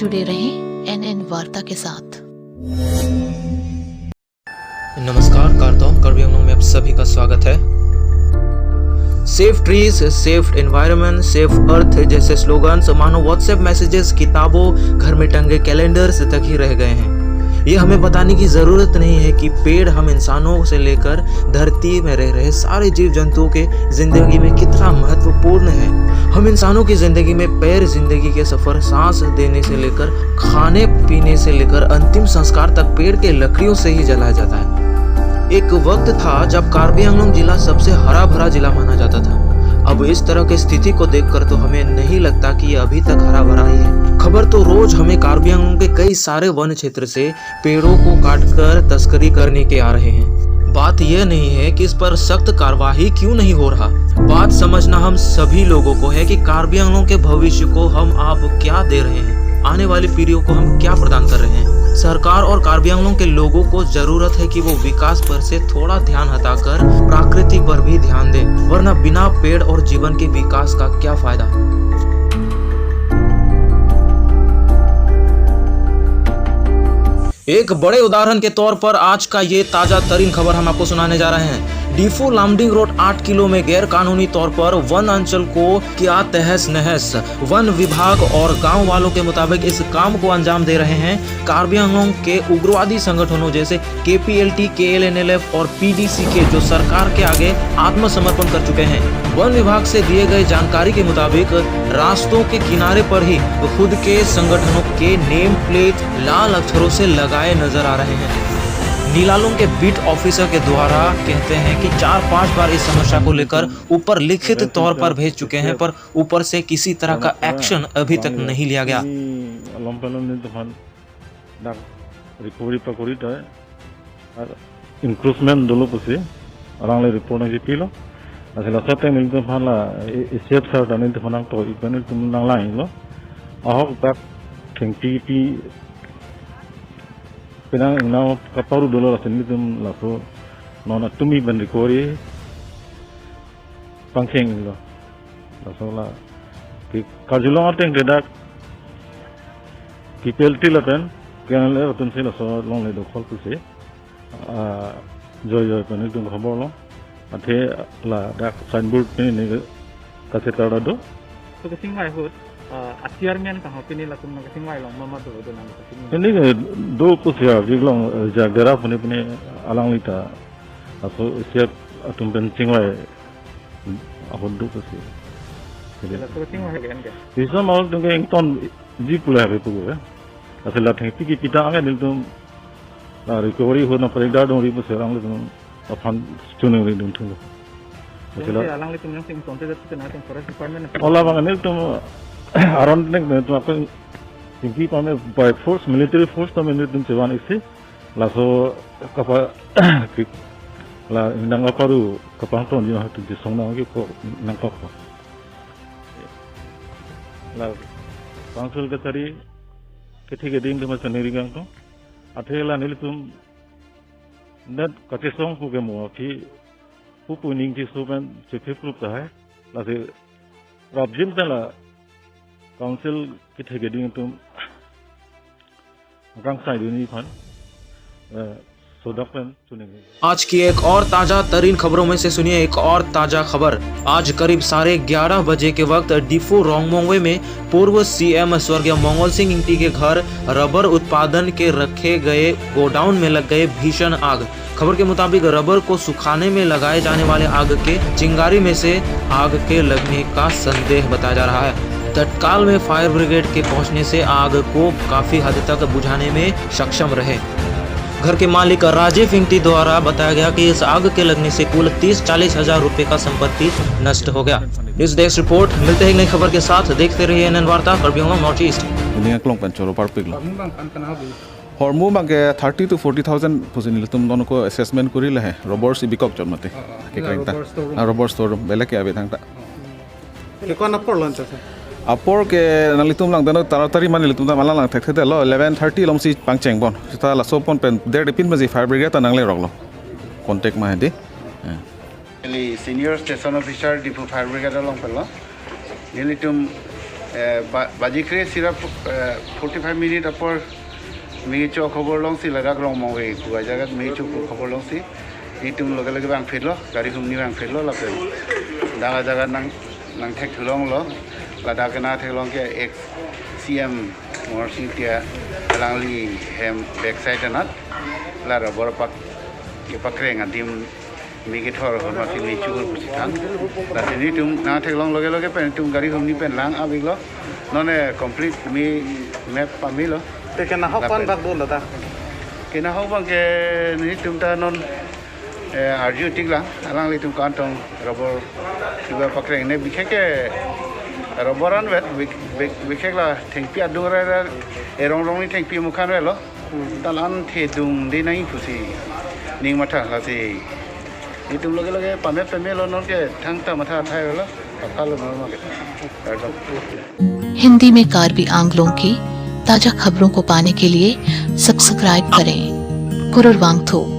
जुड़े रहें एनएन वार्ता के साथ। नमस्कार कारतों कर्बी आंगलों में आप सभी का स्वागत है। Safe trees, safe environment, safe earth जैसे स्लोगन्स मानो व्हाट्सएप मैसेजेस, किताबों, घर में टंगे कैलेंडर्स तक ही रह गए हैं। ये हमें बताने की जरूरत नहीं है कि पेड़ हम इंसानों से लेकर धरती में रह रहे सारे जीव जंतुओं के जिंदगी में कितना महत्वपूर्ण है। हम इंसानों की जिंदगी में पैर जिंदगी के सफर, सांस देने से लेकर खाने पीने से लेकर अंतिम संस्कार तक पेड़ के लकड़ियों से ही जलाया जाता है। एक वक्त था जब कार्बी आंगलोंग जिला सबसे हरा भरा जिला माना जाता था। अब इस तरह की स्थिति को देखकर तो हमें नहीं लगता कि ये अभी तक हरा भरा ही है। खबर तो रोज हमें कार्बी आंगलोंग के कई सारे वन क्षेत्र से पेड़ों को काटकर तस्करी करने के आ रहे हैं। बात यह नहीं है कि इस पर सख्त कार्रवाई क्यों नहीं हो रहा। बात समझना हम सभी लोगों को है कि कार्बी आंगलोंग के भविष्य को हम आप क्या दे रहे हैं, आने वाली पीढ़ियों को हम क्या प्रदान कर रहे हैं। सरकार और कार्बी आंगलोंग के लोगों को जरूरत है कि वो विकास पर से थोड़ा ध्यान हटाकर प्रकृति पर भी ध्यान दे, वरना बिना पेड़ और जीवन के विकास का क्या फायदा। एक बड़े उदाहरण के तौर पर आज का ये ताजा तरीन खबर हम आपको सुनाने जा रहे हैं। डिफू लामडिंग रोड 8 किलो में गैर कानूनी तौर पर वन अंचल को किया तहस नहस। वन विभाग और गांव वालों के मुताबिक इस काम को अंजाम दे रहे हैं कार्बी आंगलोंग के उग्रवादी संगठनों जैसे KPLT, KLNLF और PDCK, जो सरकार के आगे आत्मसमर्पण कर चुके हैं। वन विभाग से दिए गए जानकारी के मुताबिक रास्तों के किनारे पर ही खुद के संगठनों के नेम प्लेट लाल अक्षरों से लगाए नजर आ रहे हैं। नीलालों के बीट ऑफिसर के द्वारा कहते हैं कि 4-5 बार इस समस्या को लेकर ऊपर लिखित तौर पर भेज चुके हैं, पर ऊपर से किसी तरह का एक्शन अभी तक नहीं लिया गया। इंक्रूजमेंट दोनों पुसे अरांगले रिपोर्ट नहीं पीलो असल सत्य मिलते फाला इसेप सर दाने तो फनांग तो इपने तुम नांगला लो आहक तक थेंकी P Pinang now kaparu dulu lah sendiri lalu nona tumi bandikori pangking lo lalu lah kajulang ada yang tidak KPLT lah kan kan le atun se lalu long le dokol tu se joy penik tu khabar lo ate lah dak signboard ni kaset ada do तो किसी में हो अतियार में कहाँ पे नहीं लगता किसी में आइलों मामा तो वो नाम किसी ini do pusia jiglong jagera pune alang lita aso siap atum pencing lah apa do pusia तो किसी में है क्या bisa mau tu ke ington ji pula apa tu ya asal lah tengki kita angin ni tu lah recovery ho na perida dong ribu serang le tu apa cunung le tu tu तो along ले तुमने सिंग कौन से जब से ना तुम forest department olah bang ni tu around ni tu apa tinggi pame by force military force tu ni tu cewan isi laso kapa la nang apa tu kapa tu ni tu di song nang ko nang ko la council ke tadi ketika ding tu macam ni gang tu athela ni tu net kate song ku ke mo ki pupu ning ti suban che phiprup ta hai la se rabjim ta la council ketika ding tu gang sai ni fan आज की एक और ताजा तरीन खबरों में से सुनिए एक और ताजा खबर। आज करीब 11:30 बजे के वक्त डिफू रोंगमोंगवे में पूर्व CM स्वर्गीय मंगोल सिंह इंटी के घर रबर उत्पादन के रखे गए गोडाउन में लग गए भीषण आग। खबर के मुताबिक रबर को सुखाने में लगाए जाने वाले आग के चिंगारी में से आग के लगने का संदेह बताया जा रहा है। तत्काल में फायर ब्रिगेड के पहुंचने से आग को काफी हद तक बुझाने में सक्षम रहे। घर के मालिक राजीव इंटी द्वारा बताया गया कि इस आग के लगने से कुल 30-40 हजार रुपए का संपत्ति नष्ट हो गया। News desk report. मिलते हैं नई खबर के साथ, देखते रहिए NN Varta Karbi Anglong north east. हरमु बांगे 30 to 40,000 पुजिनिल तुम दोनों को असेसमेंट करिले है रबर सी बिकॉक जमते के काइंता रबर स्टोर बेले के आबे थांता कौन अपर लंच है अपर के नाली तुम लंग दनो तारातारी मानिल तुम माला लंग थे थे लो 11:30 लमसी पांचेंग बन ता ला सोपन पेन देर पिन बजे फायर ब्रिगेड नंगले रगलो कांटेक्ट मा हेदे senior station officer depot fire brigade लंग पेलो नेली तुम बाजिख्रे सिर्फ 45 मिनट अपर मी चो खबर लंसी लगा ग्रम मावे कुआ जगत मी चो खबर लंसी ni tum lage lage bang phelo gari humni bang phelo la pe daga jaga nang thek thulong lo la da kana thek long ke ex cm morsi tia langli hem backside anat la ra bor pak ke pakreng adim mi ke thor hon ma ni chur pusi thang la ni tum na thek long lage lage pen tum gari humni pen lang abig lo none complete mi map pa mi lo te kana hok kon bak bol ta kena hok bang ke ni tum ta non arju tigla alang li tum kantong robor tiba pakreng ne bikheke roboran vet bikhekla thengpi adura erong rong ni thengpi mukhan re lo talan the dung de nai phusi ning matha la si ni tum loge loge pame pame lo non ke thang ta matha thai lo kapal no ma ke Hindi में कार्बी आंग्लों की ताजा खबरों को पाने के लिए subscribe करें कुरुर वांगथो।